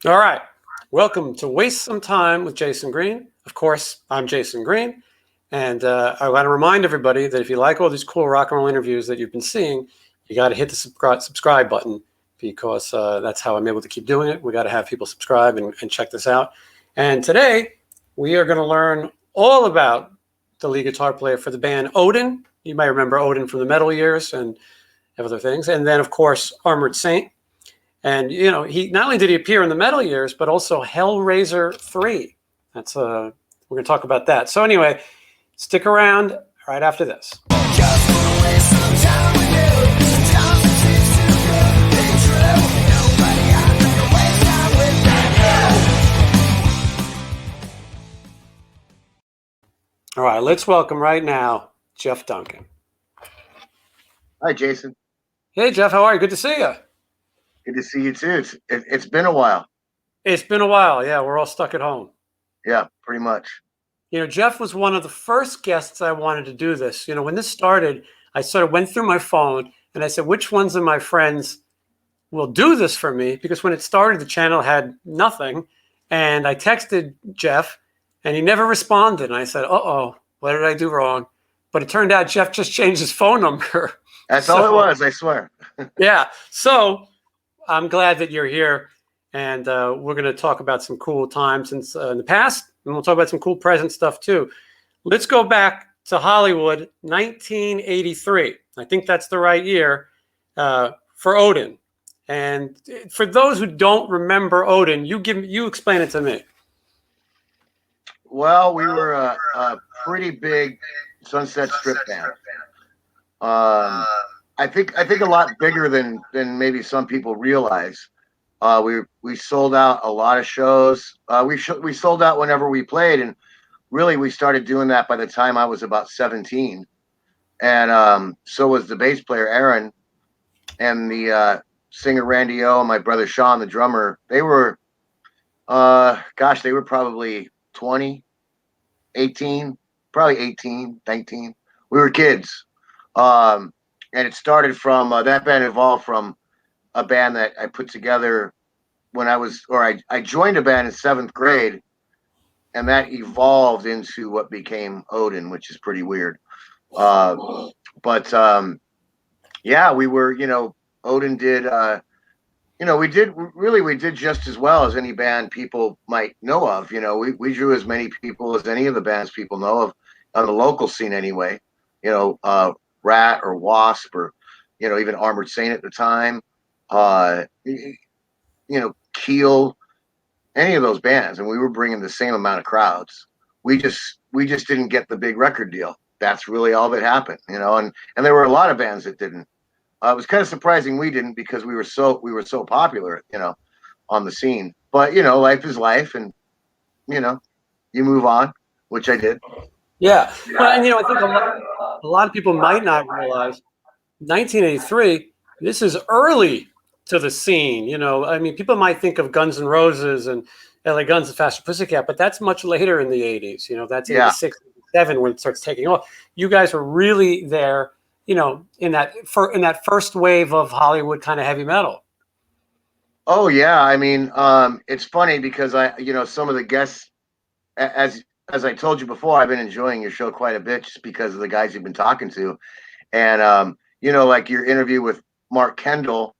All right. Welcome to Waste Some Time with Jason Green. Of course, I'm Jason Green. And I want to remind everybody that if you like all these cool rock and roll interviews that you've been seeing, you got to hit the subscribe button because that's how I'm able to keep doing it. We got to have people subscribe and check this out. And today, we are going to learn all about the lead guitar player for the band ODIN. You might remember ODIN from the metal years and other things. And then, of course, Armored Saint. And he not only did he appear in the metal years, but also Hellraiser 3. That's we're going to talk about that. So anyway, stick around right after this. All right, let's welcome right now Jeff Duncan. Hi, Jason. Hey, Jeff, how are you? Good to see you. Good to see you too. It's been a while. It's been a while. Yeah, we're all stuck at home. Yeah, pretty much. Jeff was one of the first guests I wanted to do this. When this started, I sort of went through my phone and I said, which ones of my friends will do this for me? Because when it started, the channel had nothing. And I texted Jeff and he never responded. And I said, uh-oh, what did I do wrong? But it turned out Jeff just changed his phone number. That's all it was, I swear. Yeah. So I'm glad that you're here. And we're going to talk about some cool times in the past. And we'll talk about some cool present stuff too. Let's go back to Hollywood, 1983. I think that's the right year for ODIN. And for those who don't remember ODIN, you explain it to me. Well, we were a pretty big Sunset Strip band. I think a lot bigger than maybe some people realize. We sold out a lot of shows. We sold out whenever we played, and really we started doing that by the time I was about 17. And so was the bass player Aaron, and the singer Randy O, and my brother Sean, the drummer. They were, they were probably 20, 18, probably 18, 19. We were kids. And it started from that band evolved from a band that I put together when I joined a band in 7th grade, and that evolved into what became ODIN, which is pretty weird. Yeah, we were, ODIN did, we did just as well as any band people might know of. We drew as many people as any of the bands people know of on the local scene anyway. Rat or Wasp or, even Armored Saint at the time. Keel, any of those bands, and we were bringing the same amount of crowds. We just didn't get the big record deal. That's really all that happened, and there were a lot of bands that didn't. It was kind of surprising we didn't, because we were so popular, on the scene. But life is life, and you move on, which I did. Yeah, well, and I think a lot of people might not realize 1983. This is early to the scene. People might think of Guns N' Roses and LA Guns and Faster Pussycat, but that's much later in the 80s. That's 86, 87 when it starts taking off. You guys were really there, in that first wave of Hollywood kind of heavy metal. Oh yeah, it's funny because some of the guests, as I told you before, I've been enjoying your show quite a bit just because of the guys you've been talking to, and like your interview with Mark Kendall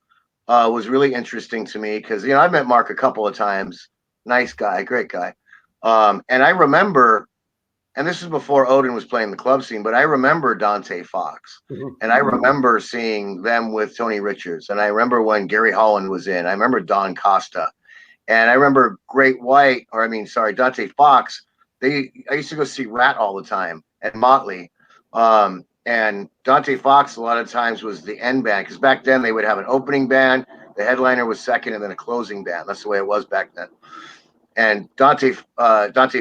was really interesting to me because I've met Mark a couple of times. Nice guy, great guy, and I remember, and this was before ODIN was playing the club scene, but I remember Dante Fox, and I remember seeing them with Tony Richards, and I remember when Gary Holland was in. I remember Don Costa, and I remember Dante Fox. I used to go see Rat all the time and Motley. And Dante Fox a lot of times was the end band, because back then they would have an opening band, the headliner was second, and then a closing band. That's the way it was back then. And Dante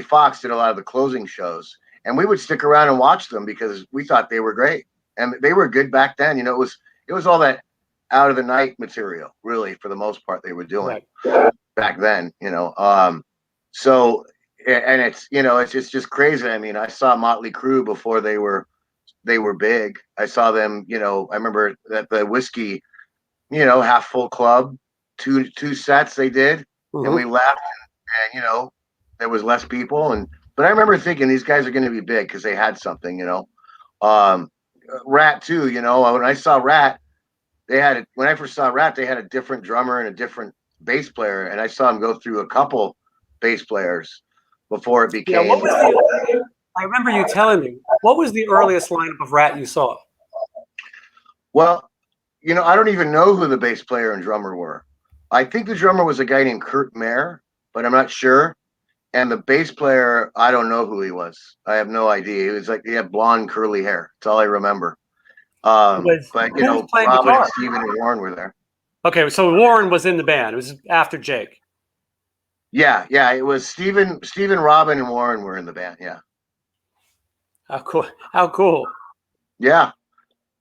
Fox did a lot of the closing shows, and we would stick around and watch them because we thought they were great, and they were good back then. It was all that out of the night material, really, for the most part, they were doing back then. So, and it's just crazy. I saw Motley Crue before they were big. I saw them, I remember that the Whiskey, half full club, two sets they did. and we left, and there was less people, but I remember thinking these guys are going to be big because they had something, Rat too, when I saw Rat, when I first saw Rat, they had a different drummer and a different bass player, and I saw him go through a couple bass players before it became. Yeah, I remember you telling me, what was the earliest lineup of Rat you saw? Well, I don't even know who the bass player and drummer were. I think the drummer was a guy named Kurt Mayer, but I'm not sure. And the bass player, I don't know who he was. I have no idea. He was he had blonde, curly hair. That's all I remember. But who was playing Robin guitar? and Steven and Warren were there. Okay, so Warren was in the band. It was after Jake. Yeah. It was Steven, Robin, and Warren were in the band. Yeah. How cool! How cool! Yeah,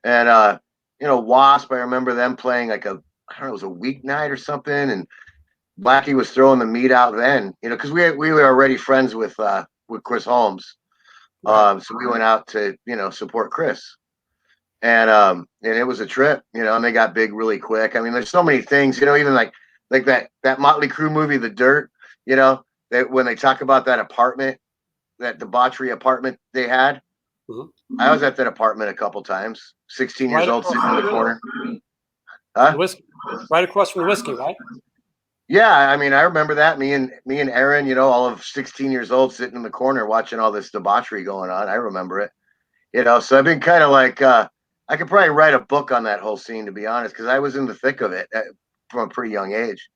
and Wasp. I remember them playing I don't know, it was a weeknight or something, and Blackie was throwing the meat out then. Because we were already friends with Chris Holmes, Right. so we went out to support Chris. And it was a trip, and they got big really quick. I mean, there's so many things, even like that Motley Crue movie, The Dirt, that when they talk about that apartment, that debauchery apartment they had. I was at that apartment a couple times, 16 years old, sitting in the corner. The whiskey. Right across from the whiskey, right? Yeah, I mean, I remember that. Me and Aaron, all of 16 years old, sitting in the corner watching all this debauchery going on. I remember it. So I've been kind of like I could probably write a book on that whole scene, to be honest, because I was in the thick of it from a pretty young age.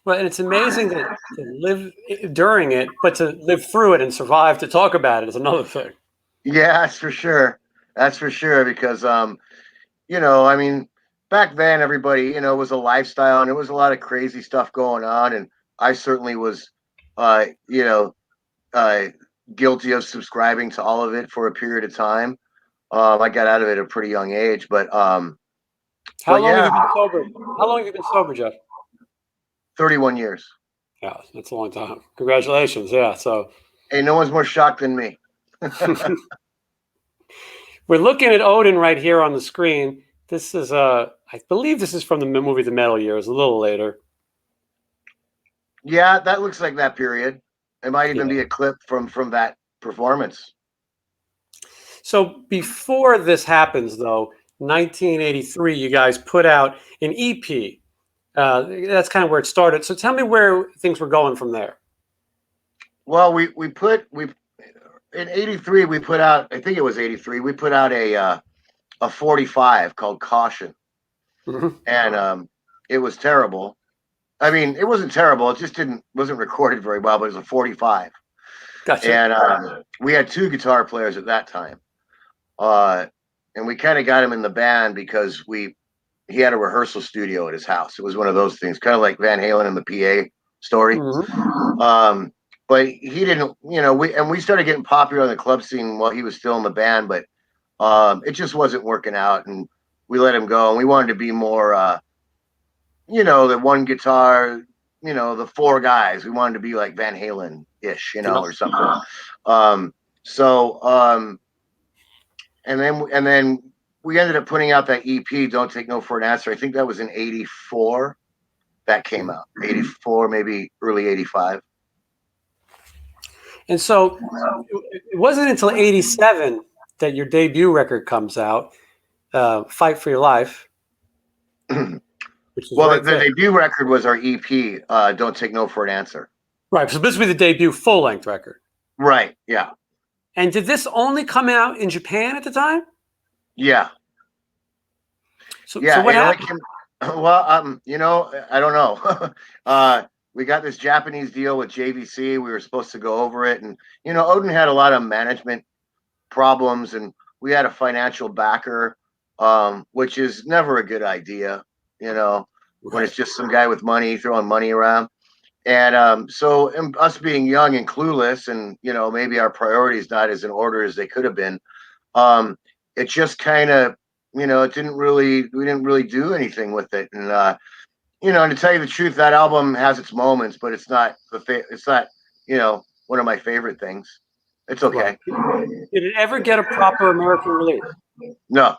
Well, and it's amazing to live during it, but to live through it and survive to talk about it is another thing. Yeah, that's for sure. That's for sure. Because, I mean, back then everybody, was a lifestyle, and there was a lot of crazy stuff going on. And I certainly was, guilty of subscribing to all of it for a period of time. I got out of it at a pretty young age, but How long have you been sober? How long have you been sober, Jeff? 31 years. Yeah, that's a long time. Congratulations. Yeah. So, hey, no one's more shocked than me. We're looking at Odin right here on the screen. This is I believe this is from the movie The Metal Years, a little later. Yeah, that looks like that period. It might even be a clip from that performance. So before this happens, though, 1983, you guys put out an EP. That's kind of where it started. So tell me where things were going from there. Well, we in 83 we put out, I think it was 83, we put out a 45 called Caution. And it was terrible. I mean, it wasn't terrible, it just wasn't recorded very well, but it was a 45. Gotcha. And we had two guitar players at that time. And we kind of got him in the band because he had a rehearsal studio at his house. It was one of those things, kind of like Van Halen and the PA story. But he didn't, we started getting popular in the club scene while he was still in the band, but it just wasn't working out, and we let him go. And we wanted to be more, the one guitar, the four guys. We wanted to be like Van Halen-ish, or something. And then we ended up putting out that EP, Don't Take No for an Answer. I think that was in 84 that came out. 84, maybe early 85. And so it wasn't until 87 that your debut record comes out, Fight for Your Life. Well, right the debut record was our EP, Don't Take No for an Answer. Right. So this would be the debut full-length record. Right, yeah. And did this only come out in Japan at the time? Yeah. So what happened? Well, I don't know. We got this Japanese deal with JVC. We were supposed to go over it. And, Odin had a lot of management problems, and we had a financial backer, which is never a good idea, when it's just some guy with money throwing money around. And so us being young and clueless, and, maybe our priorities not as in order as they could have been, it just kind of, we didn't really do anything with it. And, and to tell you the truth, that album has its moments, but it's not one of my favorite things. It's okay. Right. Did it ever get a proper American release? No.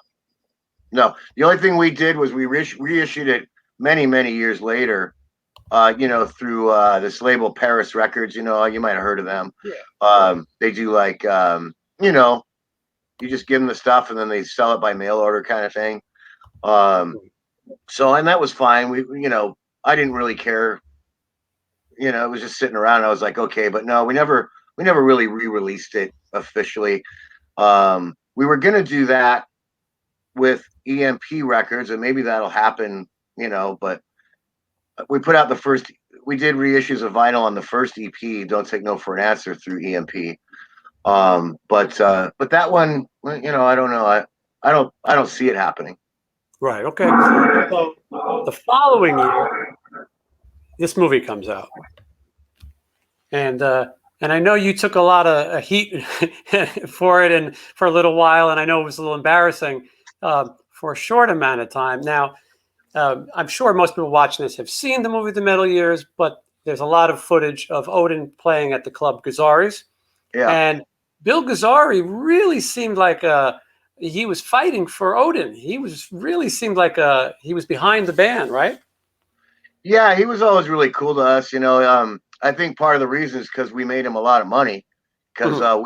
The only thing we did was we reissued it many, many years later through this label Paris Records. You might have heard of them. Yeah. They do like, you just give them the stuff and then they sell it by mail order kind of thing. And that was fine. I didn't really care. It was just sitting around. I was like, okay, but no, we never really re-released it officially. We were gonna do that with EMP Records, and maybe that'll happen, but we put out we did reissues of vinyl on the first EP, Don't Take No for an Answer, through EMP. But that one, I don't know. I don't see it happening. Right. Okay. So the following year, this movie comes out, and I know you took a lot of heat for it, and for a little while, and I know it was a little embarrassing for a short amount of time. Now, I'm sure most people watching this have seen the movie The Metal Years, but there's a lot of footage of Odin playing at the club Guitarist. Yeah. And Bill Gazzari really seemed like he was fighting for Odin. Seemed like he was behind the band, right? Yeah, he was always really cool to us. I think part of the reason is because we made him a lot of money, because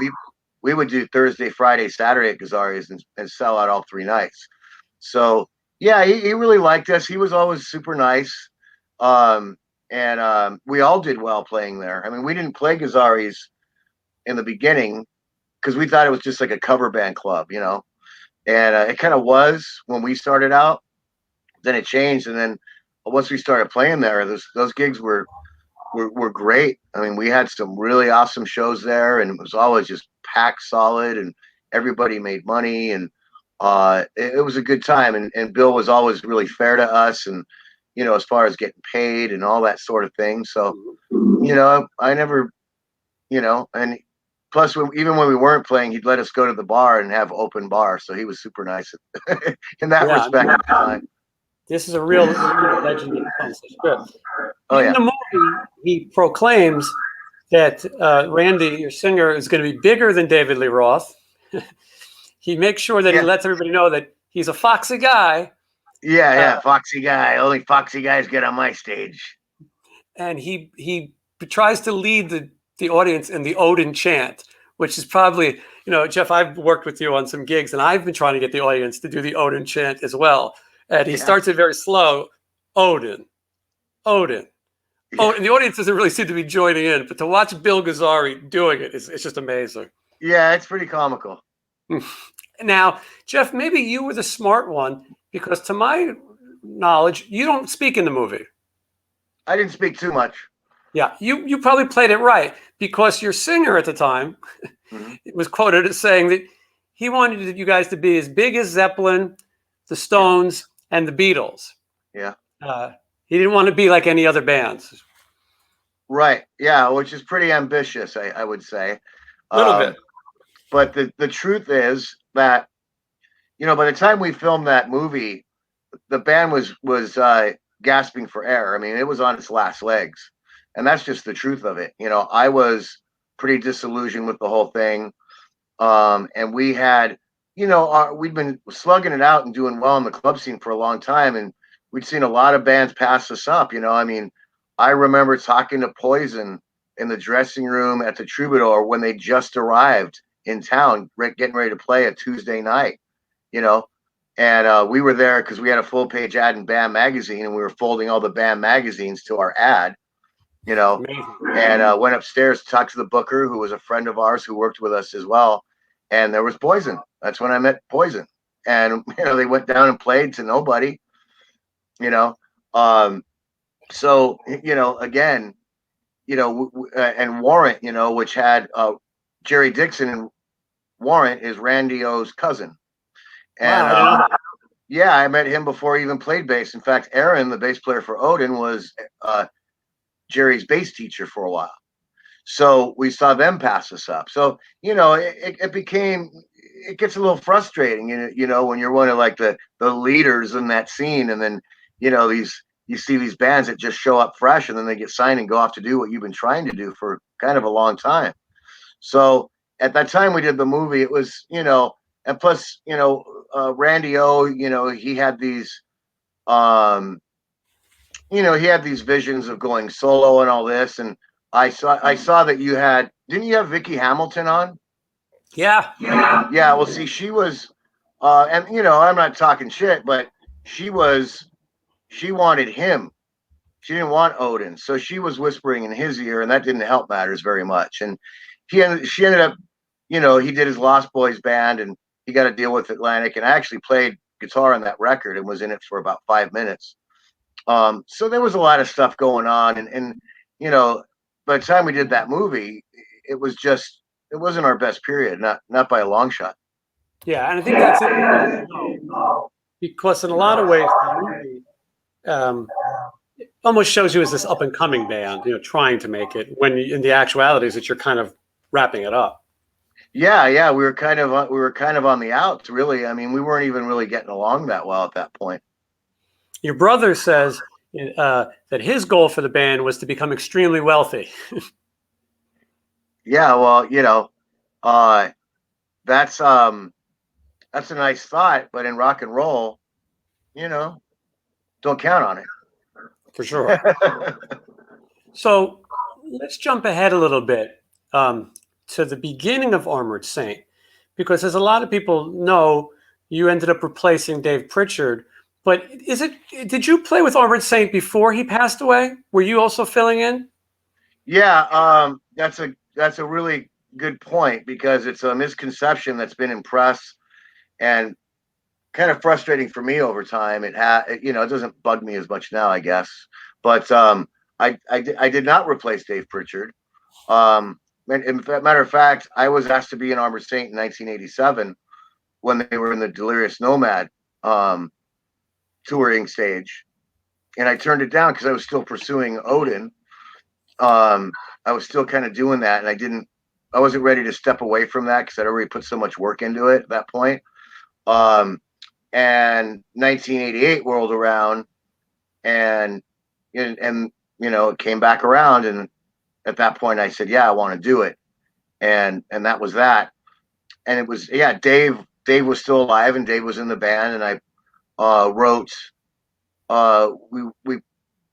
we would do Thursday, Friday, Saturday at Gazzari's and sell out all 3 nights. So yeah, he really liked us. He was always super nice. And we all did well playing there. I mean, we didn't play Gazzari's in the beginning because we thought it was just like a cover band club, and it kind of was when we started out. Then it changed, and then once we started playing there, those gigs were great. I mean, we had some really awesome shows there, and it was always just packed solid, and everybody made money, and it was a good time. And Bill was always really fair to us, and as far as getting paid and all that sort of thing. So, I never, and plus, even when we weren't playing, he'd let us go to the bar and have open bar. So he was super nice in that respect. This is a real legend of Sunset Strip. Oh, in the movie, he proclaims that Randy, your singer, is going to be bigger than David Lee Roth. He makes sure that he lets everybody know that he's a foxy guy. Yeah, foxy guy. Only foxy guys get on my stage. And he tries to lead the audience in the Odin chant, which is probably, Jeff, I've worked with you on some gigs, and I've been trying to get the audience to do the Odin chant as well. And he starts it very slow. Odin. Odin. Yeah. Oh, and the audience doesn't really seem to be joining in, but to watch Bill Gazzari doing it, it's just amazing. Yeah, it's pretty comical. Now, Jeff, maybe you were the smart one, because to my knowledge, you don't speak in the movie. I didn't speak too much. Yeah, you probably played it right, because your singer at the time was quoted as saying that he wanted you guys to be as big as Zeppelin, the Stones, and the Beatles. Yeah. He didn't want to be like any other bands. Right. Yeah, which is pretty ambitious, I would say. A little bit. But the truth is that, by the time we filmed that movie, the band was gasping for air. I mean, it was on its last legs. And that's just the truth of it. I was pretty disillusioned with the whole thing. And we had, we'd been slugging it out and doing well in the club scene for a long time. And we'd seen a lot of bands pass us up. I mean, I remember talking to Poison in the dressing room at the Troubadour when they just arrived in town, getting ready to play a Tuesday night, and we were there because we had a full page ad in Band Magazine, and we were folding all the Band magazines to our ad, and went upstairs to talk to the booker, who was a friend of ours who worked with us as well. And there was Poison. That's when I met Poison. And, they went down and played to nobody, so, again, and Warrant, which had Jerry Dixon, and Warrant is Randy O's cousin. And yeah, I met him before he even played bass. In fact, Aaron, the bass player for Odin, was Jerry's bass teacher for a while. So we saw them pass us up. So, it gets a little frustrating, when you're one of like the leaders in that scene. And then, you see these bands that just show up fresh, and then they get signed and go off to do what you've been trying to do for kind of a long time. So at that time we did the movie, it was, and plus, Randy O, he had these, he had these visions of going solo and all this, and I saw that you had, didn't you have Vicky Hamilton on? Yeah. Yeah, well, see, she was, and I'm not talking shit, but she was, she wanted him. She didn't want Odin, so she was whispering in his ear, and that didn't help matters very much. And she ended up, he did his Lost Boys band, and he got to deal with Atlantic. And I actually played guitar on that record and was in it for about 5 minutes. So there was a lot of stuff going on, and by the time we did that movie, it was just, it wasn't our best period, not by a long shot. Yeah, and I think that's interesting to know because in a lot of ways, the movie almost shows you as this up and coming band, trying to make it. When in the actuality is that you're kind of wrapping it up. Yeah, we were kind of on the outs, really. I mean, we weren't even really getting along that well at that point. Your brother says that his goal for the band was to become extremely wealthy. Yeah, well, uh, that's a nice thought, but in rock and roll, you know, don't count on For sure. it. So let's jump ahead a little bit to the beginning of Armored Saint, because as a lot of people know, you ended up replacing Dave Pritchard. But did you play with Armored Saint before he passed away? Were you also filling in? Yeah, that's a really good point because it's a misconception that's been in press and kind of frustrating for me over time. It doesn't bug me as much now, I guess. But I did not replace Dave Pritchard. Matter of fact, I was asked to be in Armored Saint in 1987 when they were in the Delirious Nomad touring stage, and I turned it down because I was still pursuing Odin. I was still kind of doing that, and I wasn't ready to step away from that because I'd already put so much work into it at that point. And 1988 rolled around, and it came back around, and at that point I said, yeah, I want to do it, and that was that. And it was, yeah, Dave was still alive, and Dave was in the band, and I wrote. We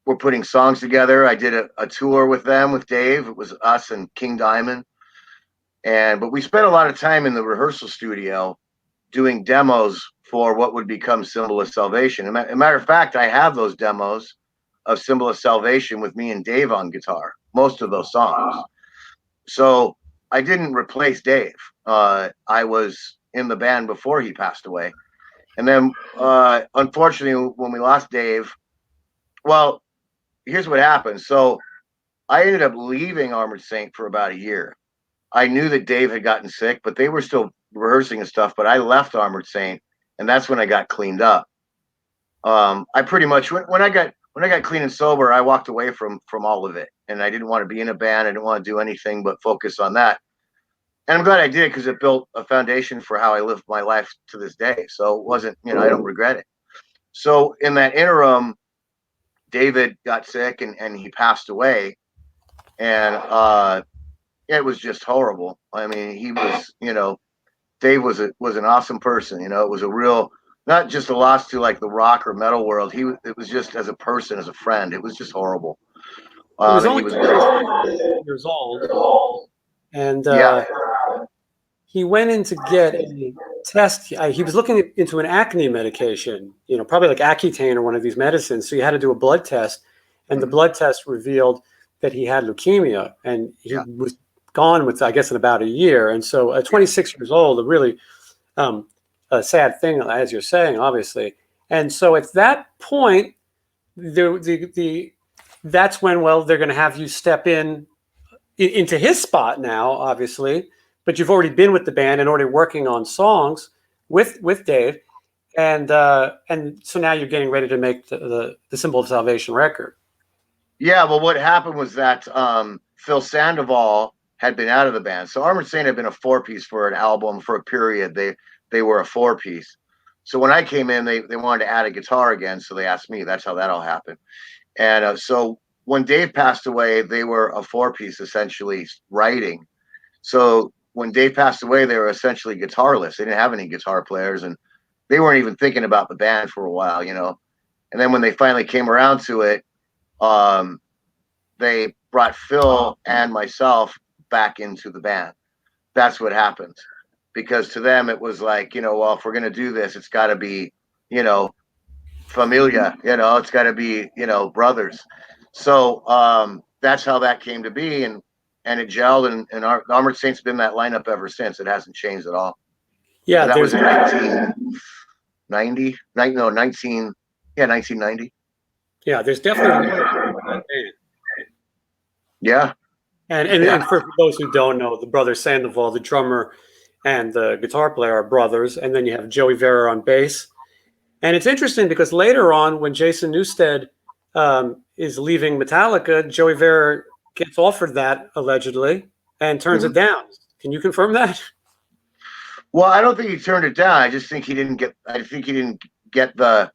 were putting songs together. I did a tour with them with Dave. It was us and King Diamond, but we spent a lot of time in the rehearsal studio doing demos for what would become Symbol of Salvation. As a matter of fact, I have those demos of Symbol of Salvation with me and Dave on guitar, most of those songs. So I didn't replace Dave. I was in the band before he passed away. And then, unfortunately, when we lost Dave, well, here's what happened. So I ended up leaving Armored Saint for about a year. I knew that Dave had gotten sick, but they were still rehearsing and stuff. But I left Armored Saint, and that's when I got cleaned up. I pretty much when I got clean and sober, I walked away from all of it, and I didn't want to be in a band. I didn't want to do anything but focus on that. And I'm glad I did because it built a foundation for how I live my life to this day. So it wasn't, I don't regret it. So in that interim, David got sick and he passed away, and it was just horrible. I mean, he was, Dave was an awesome person. It was a real, not just a loss to like the rock or metal world. It was just as a person, as a friend. It was just horrible. He was And only he was years old, and yeah, he went in to get a test. He was looking into an acne medication, probably like Accutane or one of these medicines. So he had to do a blood test, and the blood test revealed that he had leukemia, and he was gone with, I guess, in about a year. And so at 26 years old, a really a sad thing, as you're saying, obviously. And so at that point, that's when, well, they're going to have you step into his spot now, obviously, but you've already been with the band and already working on songs with Dave, and so now you're getting ready to make the Symbol of Salvation record. Yeah, well, what happened was that Phil Sandoval had been out of the band. So Armored Saint had been a 4-piece for an album for a period. They were a 4-piece. So when I came in, they wanted to add a guitar again. So they asked me. That's how that all happened. And so when Dave passed away, they were a 4-piece essentially writing. So when Dave passed away, they were essentially guitarless. They didn't have any guitar players, and they weren't even thinking about the band for a while, And then when they finally came around to it, they brought Phil and myself back into the band. That's what happened. Because to them, it was like, well, if we're going to do this, it's got to be, familia, it's got to be, brothers. So that's how that came to be. And it gelled, and our Armored Saint's been that lineup ever since. It hasn't changed at all. Yeah, And that was in 1990. No, 1990. Yeah, there's definitely. Yeah. And for those who don't know, the brother Sandoval, the drummer and the guitar player, are brothers. And then you have Joey Vera on bass. And it's interesting because later on, when Jason Newsted is leaving Metallica, Joey Vera gets offered that allegedly and turns it down. Can you confirm that? Well, I don't think he turned it down. I just think he didn't get. I think he didn't get the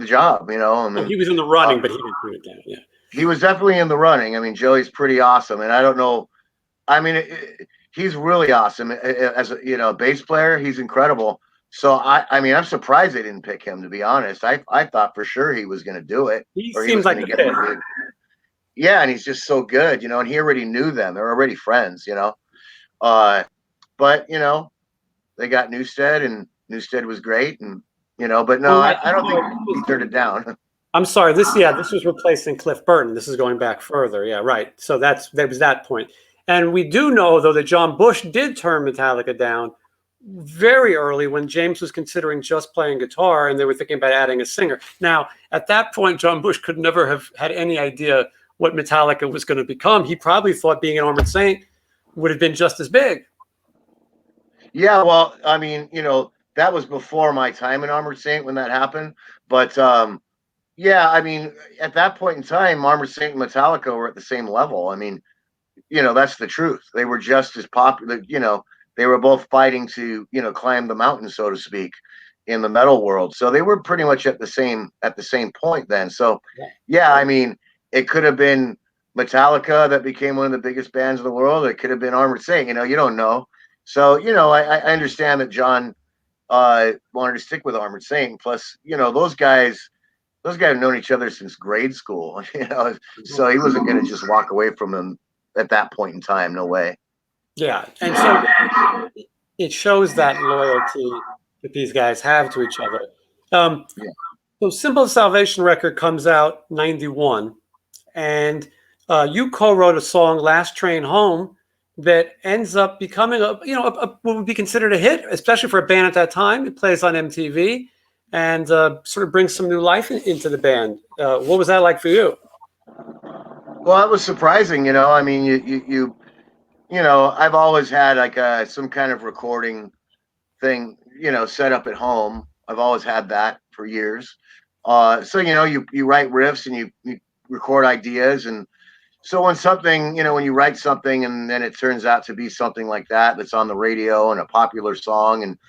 job. I mean, he was in the running, but he didn't turn it down. Yeah, he was definitely in the running. I mean, Joey's pretty awesome, and I don't know. I mean, he's really awesome as a bass player. He's incredible. So I mean, I'm surprised they didn't pick him. To be honest, I thought for sure he was going to do it. He seems like a fit. Yeah, and he's just so good, and he already knew them. They're already friends, But they got Newsted, and Newsted was great, and but no, I don't think he turned it down. I'm sorry. This was replacing Cliff Burton. This is going back further. Yeah, right. So there was that point. And we do know, though, that John Bush did turn Metallica down very early when James was considering just playing guitar and they were thinking about adding a singer. Now, at that point, John Bush could never have had any idea what Metallica was going to become. He probably thought being an Armored Saint would have been just as big. Yeah, well, I mean, that was before my time in Armored Saint when that happened. But yeah, I mean, at that point in time, Armored Saint and Metallica were at the same level. I mean, that's the truth. They were just as popular. They were both fighting to climb the mountain, so to speak, in the metal world. So they were pretty much at the same point then. So yeah, I mean, it could have been Metallica that became one of the biggest bands in the world. It could have been Armored Saint. You don't know. So I understand that John wanted to stick with Armored Saint. Plus, those guys have known each other since grade school. So he wasn't going to just walk away from them at that point in time. No way. Yeah, and so it shows that loyalty that these guys have to each other. So Symbol of Salvation record comes out 91, and you co-wrote a song, Last Train Home, that ends up becoming what would be considered a hit, especially for a band at that time. It plays on MTV and sort of brings some new life into the band. What was that like for you? Well, it was surprising. I mean, I've always had like some kind of recording thing, set up at home. I've always had that for years. So, you write riffs and you record ideas. And so when something, when you write something and then it turns out to be something like that's on the radio and a popular song, and,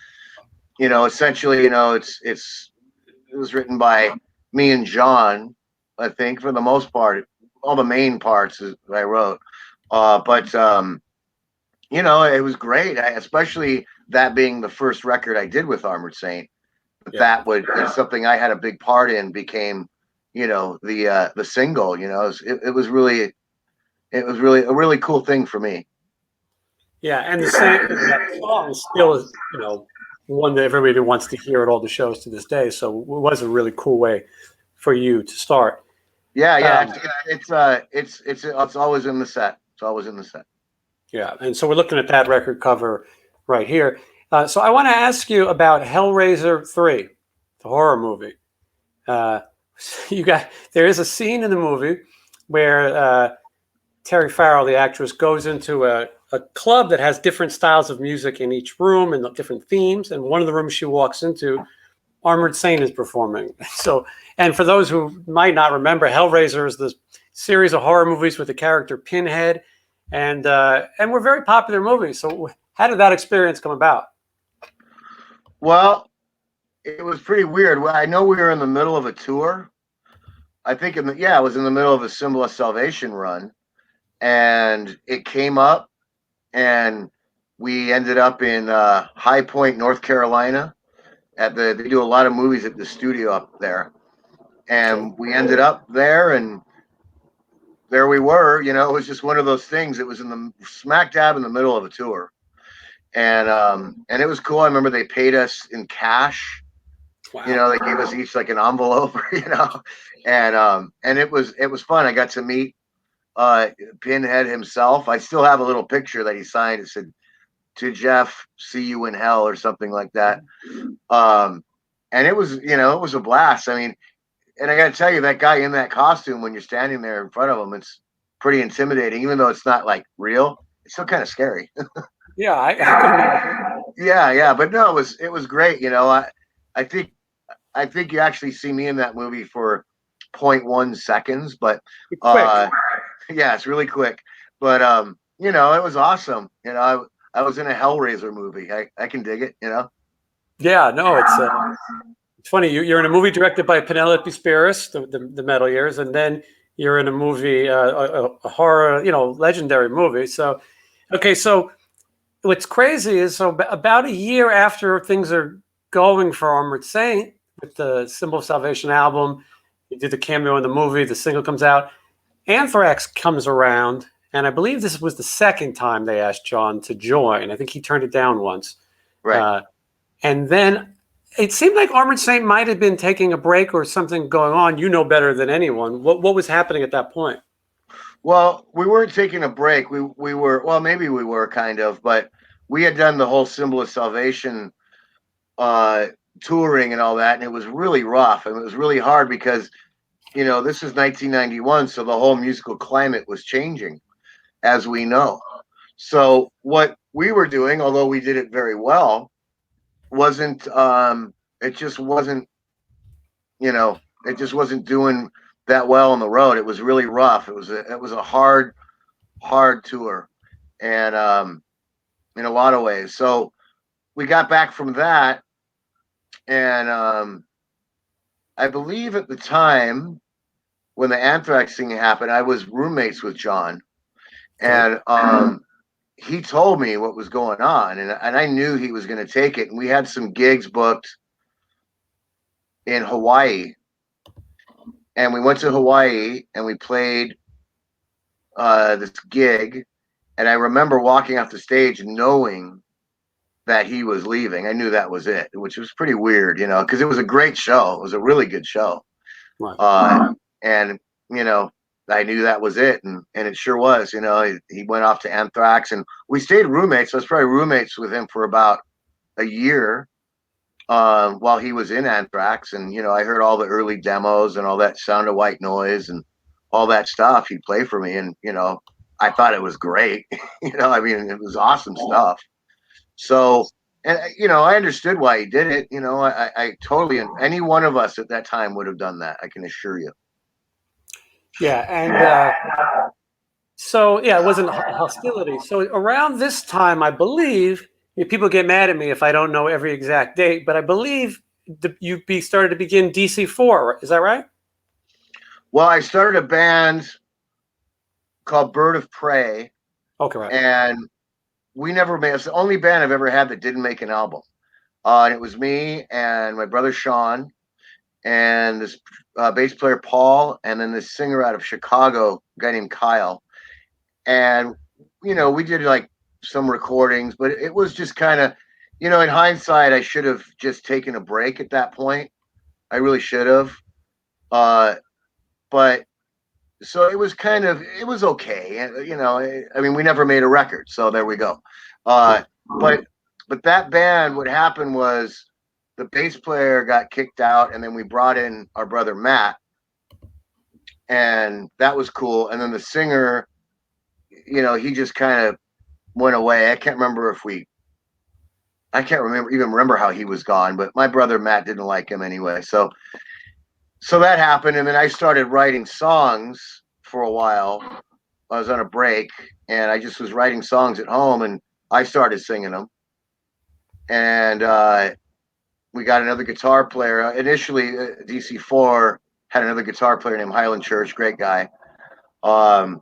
essentially, it was written by me and John, I think, for the most part. All the main parts I wrote. But it was great, especially that being the first record I did with Armored Saint. That's something I had a big part in, became, the single. It was really a really cool thing for me. Yeah, and that song still is, one that everybody wants to hear at all the shows to this day. So it was a really cool way for you to start. Yeah. It's always in the set. It's always in the set. Yeah, and so we're looking at that record cover right here. So I want to ask you about Hellraiser 3, the horror movie. There is a scene in the movie where Terry Farrell, the actress, goes into a club that has different styles of music in each room and different themes. And one of the rooms she walks into, Armored Saint is performing. So, and for those who might not remember, Hellraiser is this series of horror movies with the character Pinhead, and were very popular movies. So, how did that experience come about? Well, it was pretty weird. Well, I know we were in the middle of a tour. I think it was in the middle of a Symbol of Salvation run, and it came up, and we ended up in High Point, North Carolina. They do a lot of movies at the studio up there, And we ended up there, and there we were. You know, it was just one of those things. It was in the smack dab in the middle of a tour, and it was cool. I remember they paid us in cash. Wow. You know, they gave us each like an envelope, you know, and it was fun. I got to meet Pinhead himself. I still have a little picture that he signed. It said, "To Jeff, see you in hell," or something like that. And it was, you know, it was a blast. I mean, and I got to tell you, that guy in that costume, when you're standing there in front of him, it's pretty intimidating. Even though it's not like real, it's still kind of scary. Yeah, I could imagine. Yeah, but no, it was great. You know, I think you actually see me in that movie for 0.1 seconds, but Quick. yeah, it's really quick. But you know, it was awesome. You know, I was in a Hellraiser movie. I can dig it. You know. Yeah, no, it's funny. You're in a movie directed by Penelope Spheris, the Metal Years, and then you're in a movie, a horror, you know, legendary movie. So, okay, so what's crazy is about a year after things are going for Armored Saint with the Symbol of Salvation album, you did the cameo in the movie, the single comes out, Anthrax comes around, and I believe this was the second time they asked John to join. I think he turned it down once. Right. And then it seemed like Armored Saint might have been taking a break or something going on. You know better than anyone. What was happening at that point? Well, we weren't taking a break. We were, well, maybe we were kind of, but we had done the whole Symbol of Salvation touring and all that, and it was really rough, and it was really hard because, you know, this is 1991, so the whole musical climate was changing, as we know. So what we were doing, although we did it very well, wasn't it just wasn't, you know, it just wasn't doing that well on the road. It was really rough. It was a hard tour, and in a lot of ways. So we got back from that, and I believe at the time when the Anthrax thing happened, I was roommates with John, and he told me what was going on, and I knew he was going to take it. And we had some gigs booked in Hawaii, and we went to Hawaii and we played this gig. And I remember walking off the stage knowing that he was leaving. I knew that was it, which was pretty weird, you know, because it was a great show. It was a really good show. Right. And, you know, I knew that was it. And it sure was, you know, he went off to Anthrax, and we stayed roommates. I was probably roommates with him for about a year while he was in Anthrax. And, you know, I heard all the early demos and all that Sound of White Noise and all that stuff he'd play for me. And, you know, I thought it was great. You know, I mean, it was awesome stuff. So, and, you know, I understood why he did it. You know, I totally, any one of us at that time would have done that. I can assure you. Yeah, and so yeah, it wasn't hostility. So around this time, I believe, people get mad at me if I don't know every exact date, but I believe you started to begin DC4. Is that right? Well, I started a band called Bird of Prey, Okay, right. and we never made. It's the only band I've ever had that didn't make an album. And it was me and my brother Sean, and this bass player Paul, and then this singer out of Chicago, a guy named Kyle. And you know, we did like some recordings, but it was just kind of, you know, in hindsight, I should have just taken a break at that point. I really should have. But so it was kind of, it was okay. You know, I mean, we never made a record, so there we go. But that band, what happened was the bass player got kicked out, and then we brought in our brother Matt, and that was cool. And then the singer, you know, he just kind of went away. I can't remember how he was gone, but my brother Matt didn't like him anyway. So that happened, and then I started writing songs for a while. I was on a break, and I just was writing songs at home, and I started singing them. And we got another guitar player. Initially, DC4 had another guitar player named Highland Church, great guy. And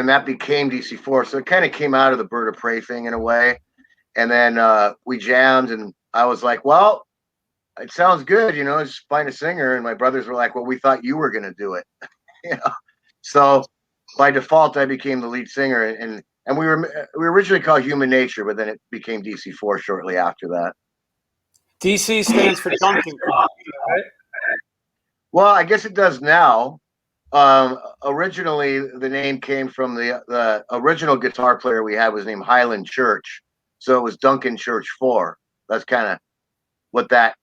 that became DC4. So it kind of came out of the Bird of Prey thing in a way. And then we jammed, and I was like, well, it sounds good, you know, just find a singer. And my brothers were like, well, we thought you were going to do it. You know? So by default, I became the lead singer. And we were originally called Human Nature, but then it became DC4 shortly after that. DC stands for Duncan, right? Well, I guess it does now. Originally, the name came from the original guitar player we had was named Highland Church. So it was Duncan Church 4. That's kind of what that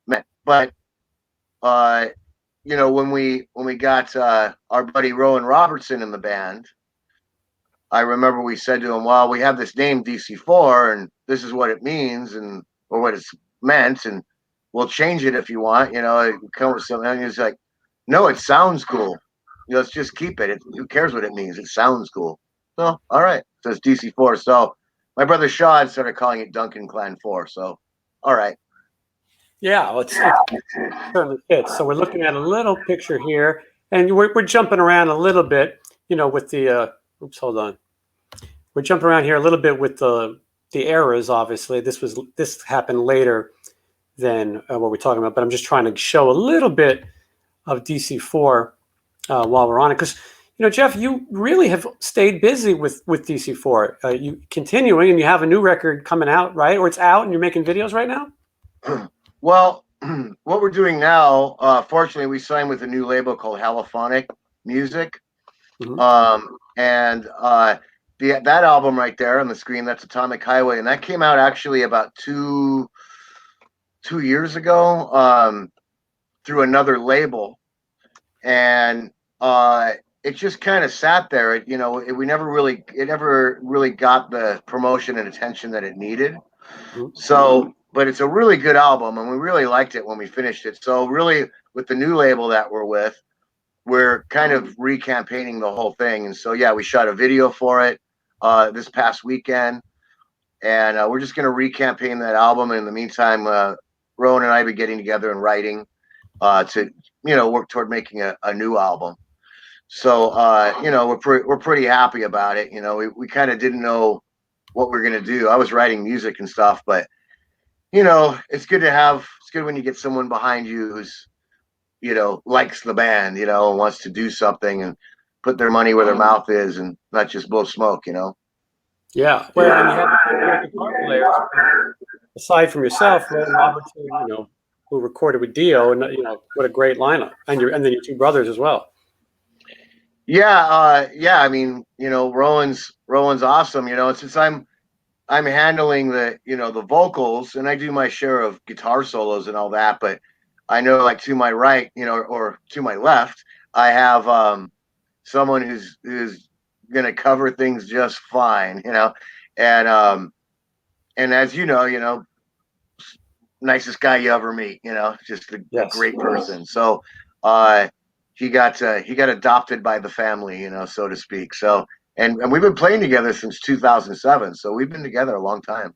meant. But uh, you know, when we got our buddy Rowan Robertson in the band, I remember we said to him, "Well, we have this name DC4, and this is what it means, and or what it's meant, and we'll change it if you want." You know, come with something. And he's like, "No, it sounds cool. You know, let's just keep it. Who cares what it means? It sounds cool." So, all right, so it's DC4. So my brother Sean started calling it Duncan Clan 4. So, all right. Yeah, well, it certainly fits. So we're looking at a little picture here, and we're jumping around a little bit, you know, with the, oops, hold on. We're jumping around here a little bit with the eras, obviously. This happened later than what we're talking about, but I'm just trying to show a little bit of DC4 while we're on it. Because, you know, Jeff, you really have stayed busy with DC4. You continuing, and you have a new record coming out, right? Or it's out, and you're making videos right now? Well, what we're doing now, fortunately, we signed with a new label called Halophonic Music. Mm-hmm. And that album right there on the screen, that's Atomic Highway. And that came out actually about two years ago through another label. And it just kind of sat there. It, you know, it never really got the promotion and attention that it needed. Mm-hmm. So, but it's a really good album, and we really liked it when we finished it. So, really, with the new label that we're with, we're kind of recampaigning the whole thing. And so, yeah, we shot a video for it this past weekend, and we're just going to recampaign that album. And in the meantime, Rowan and I have been getting together and writing to, you know, work toward making a new album. So, you know, we're pretty happy about it. You know, we kind of didn't know what we're going to do. I was writing music and stuff, but you know, it's good when you get someone behind you who's, you know, likes the band, you know, and wants to do something and put their money where their mouth is and not just blow smoke, you know. Yeah. Well, and you have great guitar players aside from yourself, Rowan Robertson, you know, who recorded with Dio, and you know, what a great lineup, and then your two brothers as well. Yeah. I mean, you know, Rowan's awesome. You know, since I'm handling the vocals, and I do my share of guitar solos and all that, but I know, like, to my right, you know, or to my left, I have someone who's gonna cover things just fine, you know, and as you know, nicest guy you ever meet, you know, just a great person. So he got adopted by the family, you know, so to speak. So and we've been playing together since 2007, so we've been together a long time.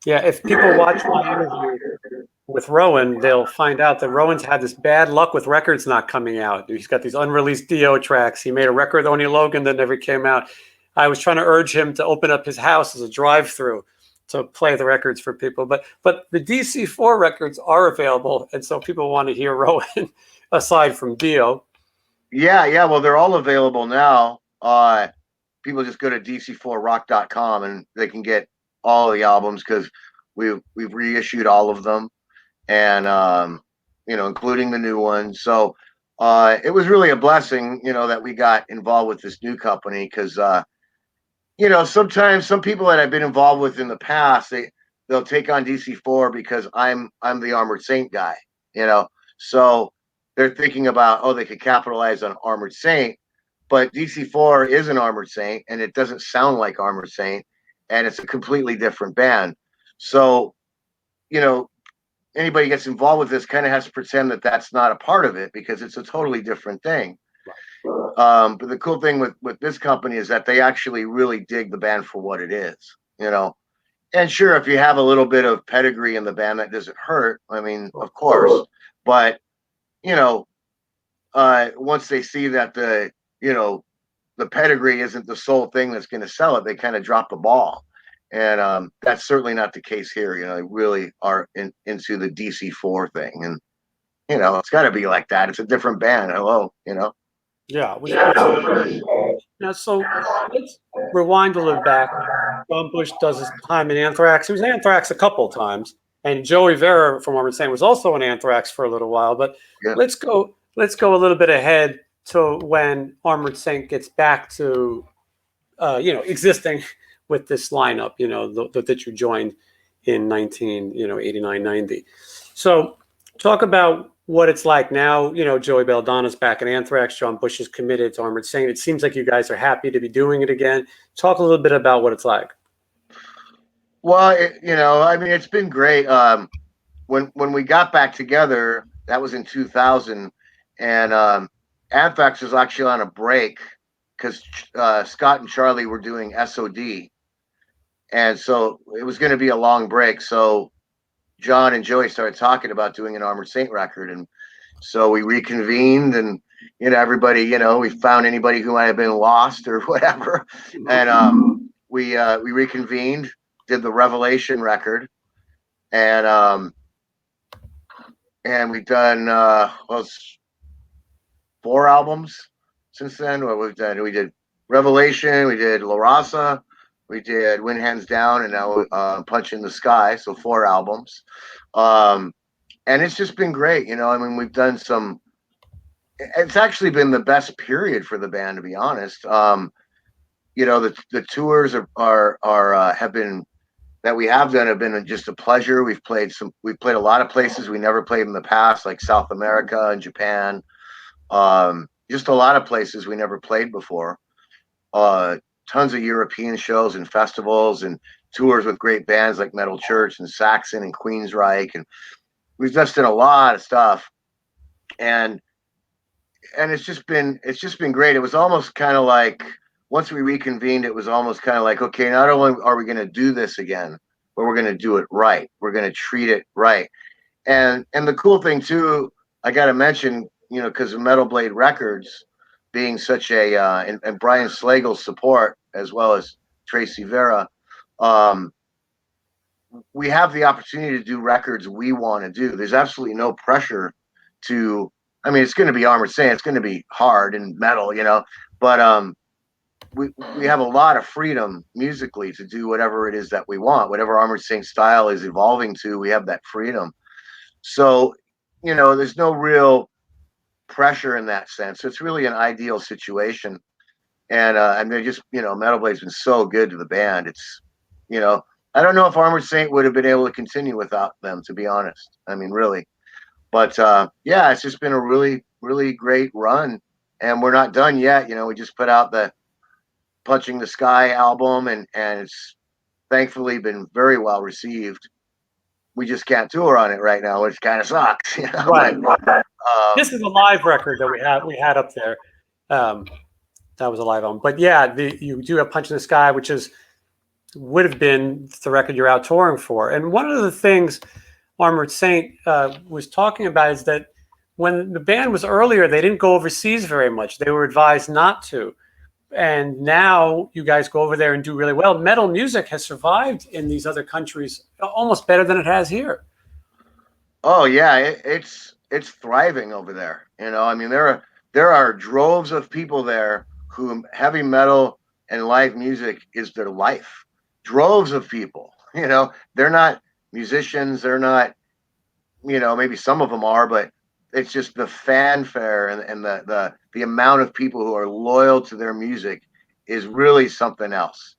Yeah, if people watch my interview with Rowan, they'll find out that Rowan's had this bad luck with records not coming out. He's got these unreleased Dio tracks. He made a record with Oni Logan that never came out. I was trying to urge him to open up his house as a drive-through to play the records for people. But the DC4 records are available, and so people want to hear Rowan aside from Dio. Yeah. Well, they're all available now. People just go to dc4rock.com and they can get all the albums because we've reissued all of them, and you know, including the new one. So it was really a blessing, you know, that we got involved with this new company because you know, sometimes some people that I've been involved with in the past, they'll take on DC4 because I'm the Armored Saint guy, you know. So they're thinking about, oh, they could capitalize on Armored Saint, but DC4 is an Armored Saint and it doesn't sound like Armored Saint, and it's a completely different band. So, you know, anybody gets involved with this kind of has to pretend that that's not a part of it because it's a totally different thing. But the cool thing with this company is that they actually really dig the band for what it is, you know. And sure, if you have a little bit of pedigree in the band, that doesn't hurt. I mean, of course, but you know, once they see that the pedigree isn't the sole thing that's going to sell it, they kind of drop the ball. And that's certainly not the case here. You know, they really are into the DC4 thing, and you know, it's got to be like that. It's a different band. Hello, you know. Yeah, which is great. Now, so let's rewind a little back. John Bush does his time in Anthrax. He was in Anthrax a couple of times, and Joey Vera from Armored Saint was also in Anthrax for a little while. But Yeah. let's go a little bit ahead to when Armored Saint gets back to existing with this lineup. That you joined in 89, 90. So talk about what it's like now. Joey Belladonna's back in Anthrax. John Bush is committed to Armored Saint. It seems like you guys are happy to be doing it again. Talk a little bit about what it's like. Well, I mean, it's been great. When we got back together, that was in 2000, and Anthrax was actually on a break because Scott and Charlie were doing SOD, and so it was going to be a long break. So John and Joey started talking about doing an Armored Saint record, and so we reconvened, and everybody, we found anybody who might have been lost or whatever, and we reconvened, did the Revelation record, and we've done 4 albums since then. What we've done, we did Revelation, we did La Raza, we did Win Hands Down, and now Punch in the Sky. So 4 albums, and it's just been great. I mean, we've done some. It's actually been the best period for the band, to be honest. The tours have been that we have done have been just a pleasure. We've played a lot of places we never played in the past, like South America and Japan. Just a lot of places we never played before. Tons of European shows and festivals and tours with great bands like Metal Church and Saxon and Queensryche, and we've just done a lot of stuff. And it's just been great. It was almost kind of like, once we reconvened, it was almost kind of like, okay, not only are we going to do this again, but we're going to do it right. We're going to treat it right. And the cool thing too, I got to mention, because of Metal Blade Records being such a and Brian Slagle's support, as well as Tracy Vera, we have the opportunity to do records we want to do. There's absolutely no pressure to. I mean, it's going to be Armored Saint. It's going to be hard and metal, but we have a lot of freedom musically to do whatever it is that we want. Whatever Armored Saint style is evolving to, we have that freedom. So, there's no real pressure in that sense. So it's really an ideal situation. And they're just, Metal Blade's been so good to the band. It's, I don't know if Armored Saint would have been able to continue without them, to be honest. I mean, really. But yeah, it's just been a really, really great run. And we're not done yet. We just put out the Punching the Sky album, and it's thankfully been very well received. We just can't tour on it right now, which kind of sucks. Right. This is a live record that we had up there. That was a live album. But yeah, you do have Punch in the Sky, which would have been the record you're out touring for. And one of the things Armored Saint was talking about is that when the band was earlier, they didn't go overseas very much. They were advised not to. And now you guys go over there and do really well. Metal music has survived in these other countries almost better than it has here. Oh yeah, it's thriving over there. I mean, there are droves of people there who heavy metal and live music is their life. Droves of people. They're not musicians. They're not. Maybe some of them are, but it's just the fanfare and the amount of people who are loyal to their music is really something else.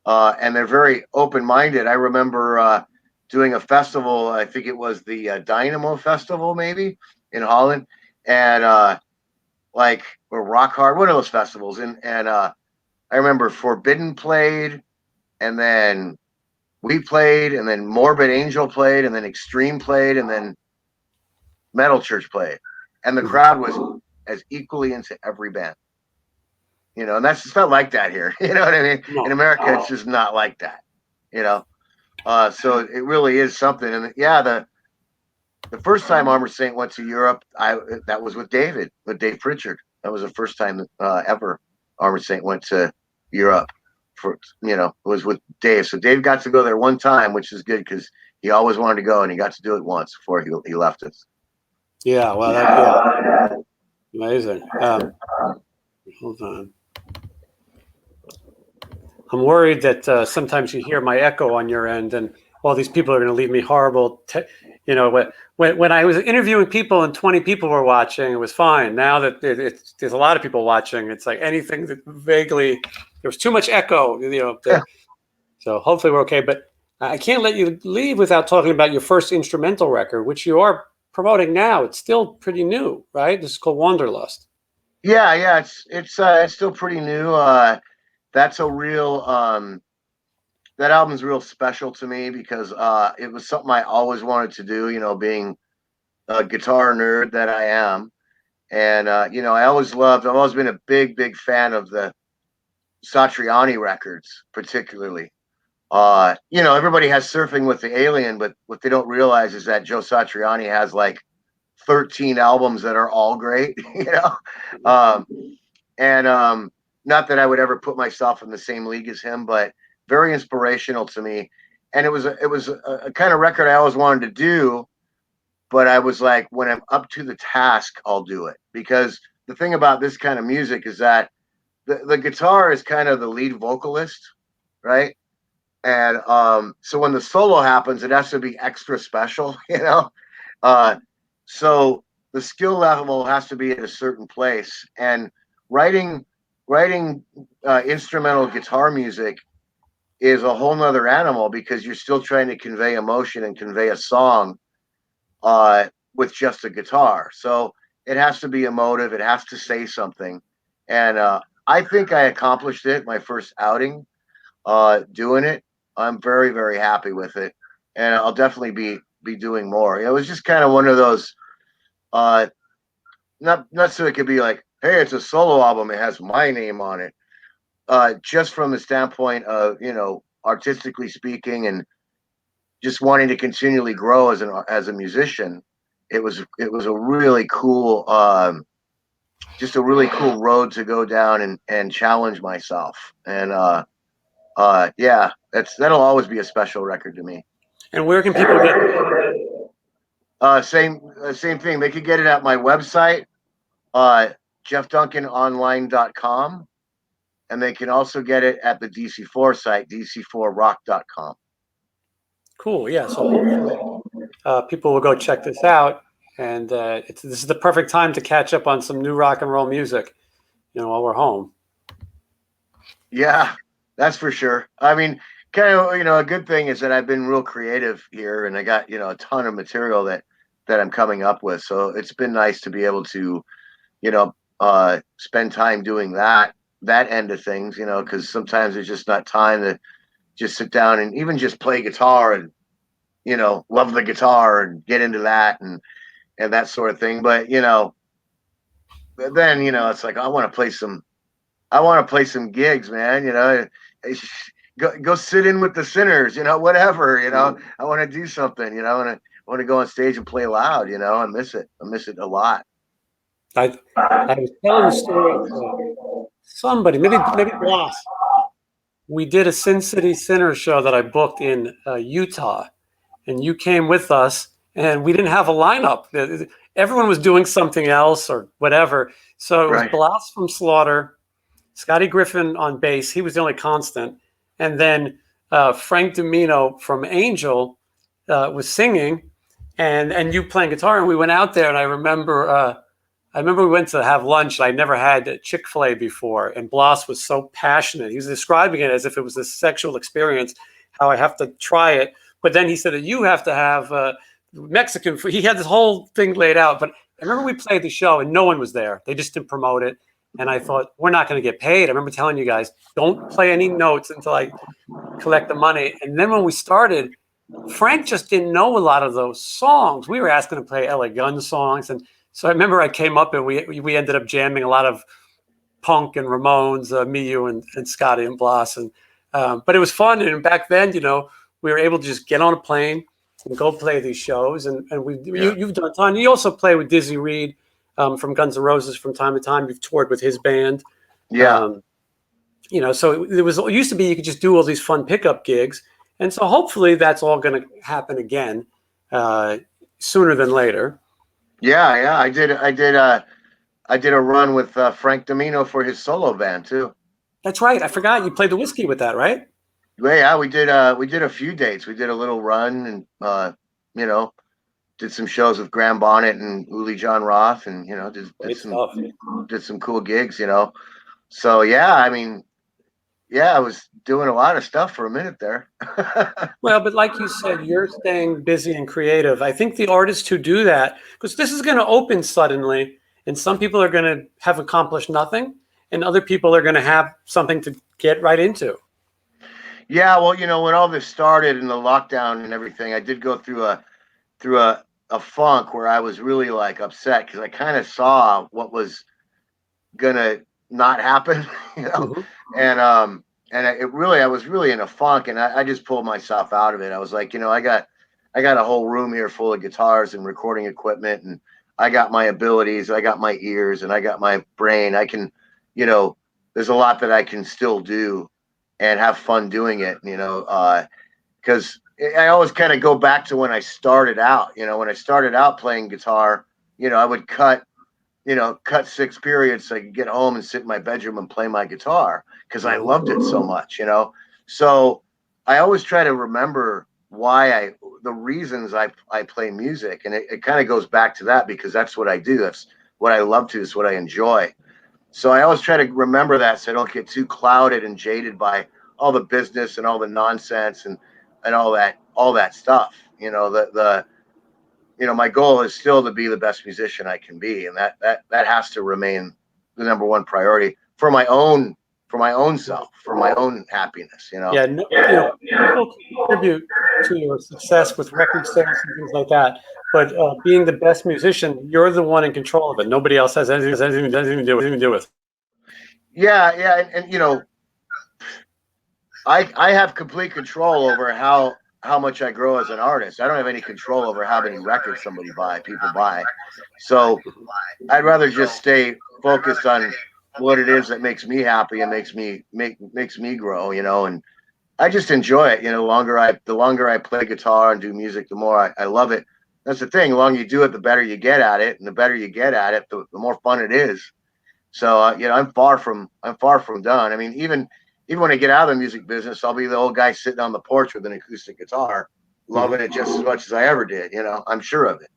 And they're very open-minded. I remember doing a festival. I think it was the Dynamo Festival, maybe in Holland, and or Rock Hard, one of those festivals. And I remember Forbidden played, and then we played, and then Morbid Angel played, and then Extreme played, and then Metal Church played, and the crowd was as equally into every band. And that's just not like that here. You know what I mean? No. In America, it's just not like that. So it really is something. And yeah, the first time Armored Saint went to Europe, that was with Dave Pritchard. That was the first time ever Armored Saint went to Europe. It was with Dave. So Dave got to go there one time, which is good because he always wanted to go, and he got to do it once before he left us. Yeah, well, yeah, amazing. Hold on. I'm worried that sometimes you hear my echo on your end, and all these people are going to leave me horrible. When I was interviewing people and 20 people were watching, it was fine. Now that there's a lot of people watching, it's like anything that vaguely there was too much echo. So hopefully we're okay. But I can't let you leave without talking about your first instrumental record, which you are promoting now. It's still pretty new, right? This is called Wanderlust. Yeah, it's still pretty new. That's a real that album's real special to me because it was something I always wanted to do, being a guitar nerd that I am. And I've always been a big fan of the Satriani records, particularly. Everybody has Surfing with the Alien, but what they don't realize is that Joe Satriani has like 13 albums that are all great, and not that I would ever put myself in the same league as him, but very inspirational to me. And it was a kind of record I always wanted to do, but I was like, when I'm up to the task, I'll do it. Because the thing about this kind of music is that the guitar is kind of the lead vocalist, right? And so when the solo happens, it has to be extra special, so the skill level has to be at a certain place. And writing instrumental guitar music is a whole nother animal because you're still trying to convey emotion and convey a song with just a guitar. So it has to be emotive. It has to say something. And I think I accomplished it my first outing doing it. I'm very, very happy with it. And I'll definitely be doing more. It was just kind of one of those, not so it could be like, hey, it's a solo album. It has my name on it. Just from the standpoint of, artistically speaking and just wanting to continually grow as a musician, it was a really cool, just a really cool road to go down and challenge myself. And yeah, that'll always be a special record to me. And where can people get it? Same thing. They could get it at my website, jeffduncanonline.com, and they can also get it at the DC4 site, dc4rock.com. Cool. Yeah. So hopefully people will go check this out. And this is the perfect time to catch up on some new rock and roll music, while we're home. Yeah, that's for sure. I mean, kind of, a good thing is that I've been real creative here, and I got, a ton of material that I'm coming up with. So it's been nice to be able to, spend time doing that end of things, because sometimes there's just not time to just sit down and even just play guitar and, love the guitar and get into that and that sort of thing. But, then, it's like, I want to play some gigs, man, go sit in with the Sinners, whatever, I want to do something, I want to go on stage and play loud, I miss it a lot. I was telling the story to somebody, maybe Bloss. We did a Sin City Sinners show that I booked in Utah, and you came with us, and we didn't have a lineup. Everyone was doing something else or whatever. So it was Bloss from Slaughter, Scotty Griffin on bass. He was the only constant. And then Frank Domino from Angel was singing and you playing guitar. And we went out there, and I remember we went to have lunch. And I never had Chick-fil-A before. And Bloss was so passionate. He was describing it as if it was a sexual experience, how I have to try it. But then he said that you have to have Mexican food. He had this whole thing laid out. But I remember we played the show and no one was there. They just didn't promote it. And I thought, we're not going to get paid. I remember telling you guys, don't play any notes until I collect the money. And then when we started, Frank just didn't know a lot of those songs. We were asking to play LA Gun songs. And so I remember I came up and we ended up jamming a lot of Punk and Ramones, me, you, and Scotty and Bloss. And, but it was fun. And back then, we were able to just get on a plane and go play these shows. And you've done a ton. You also play with Dizzy Reed from Guns N' Roses from time to time. You've toured with his band. Yeah. you know, so it used to be you could just do all these fun pickup gigs, and so hopefully that's all going to happen again sooner than later. Yeah, yeah, I did a run with Frank Domino for his solo band too. That's right. I forgot you played the whiskey with that, right? Yeah, we did a few dates. We did a little run and you know, did some shows with Graham Bonnet and Uli John Roth, and you know, Great stuff. did some cool gigs, you know. So yeah, I mean, yeah, I was doing a lot of stuff for a minute there. Well, but like you said, you're staying busy and creative. I think the artists who do that, because this is going to open suddenly, and some people are going to have accomplished nothing, and other people are going to have something to get right into. Yeah, well, you know, when all this started in the lockdown and everything, I did go through a funk where I was really like upset because I kind of saw what was gonna not happen, you know, Mhm. and I was really in a funk, and I just pulled myself out of it. I was like, you know, I got a whole room here full of guitars and recording equipment, and I got my abilities, I got my ears, and I got my brain. I can, you know, there's a lot that I can still do and have fun doing it, you know, because I always kind of go back to when I started out. You know, when I started out playing guitar, you know, I would cut 6 periods so I could get home and sit in my bedroom and play my guitar because I loved it so much, you know. So I always try to remember the reasons I play music, and it kind of goes back to that because that's what I do. That's what I love to. It's what I enjoy. So I always try to remember that so I don't get too clouded and jaded by all the business and all the nonsense and all that stuff. You know, the you know, my goal is still to be the best musician I can be, and that has to remain the number one priority for my own self, for my own happiness. You know. Yeah, no, you know, people can contribute to your success with record sales and things like that, but being the best musician, you're the one in control of it. Nobody else has anything to do with. Yeah, yeah, and you know, I have complete control over how much I grow as an artist. I don't have any control over how many records people buy. So I'd rather just stay focused on what it is that makes me happy and makes me grow, you know, and I just enjoy it. You know, the longer I play guitar and do music, the more I love it. That's the thing. The longer you do it, the better you get at it, and the better you get at it, the more fun it is. So you know, I'm far from done. I mean, even when I get out of the music business, I'll be the old guy sitting on the porch with an acoustic guitar, loving it just as much as I ever did. You know, I'm sure of it.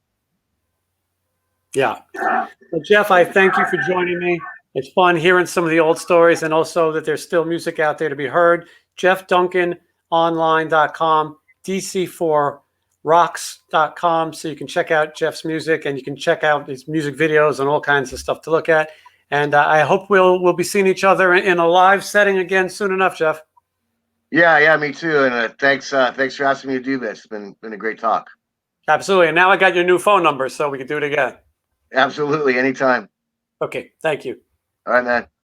Yeah. Well, Jeff, I thank you for joining me. It's fun hearing some of the old stories and also that there's still music out there to be heard. JeffDuncanOnline.com, DC4Rocks.com, so you can check out Jeff's music and you can check out his music videos and all kinds of stuff to look at. And I hope we'll be seeing each other in a live setting again soon enough, Jeff. Yeah, yeah, me too. And thanks for asking me to do this. It's been a great talk. Absolutely. And now I got your new phone number, so we can do it again. Absolutely, anytime. Okay. Thank you. All right, man.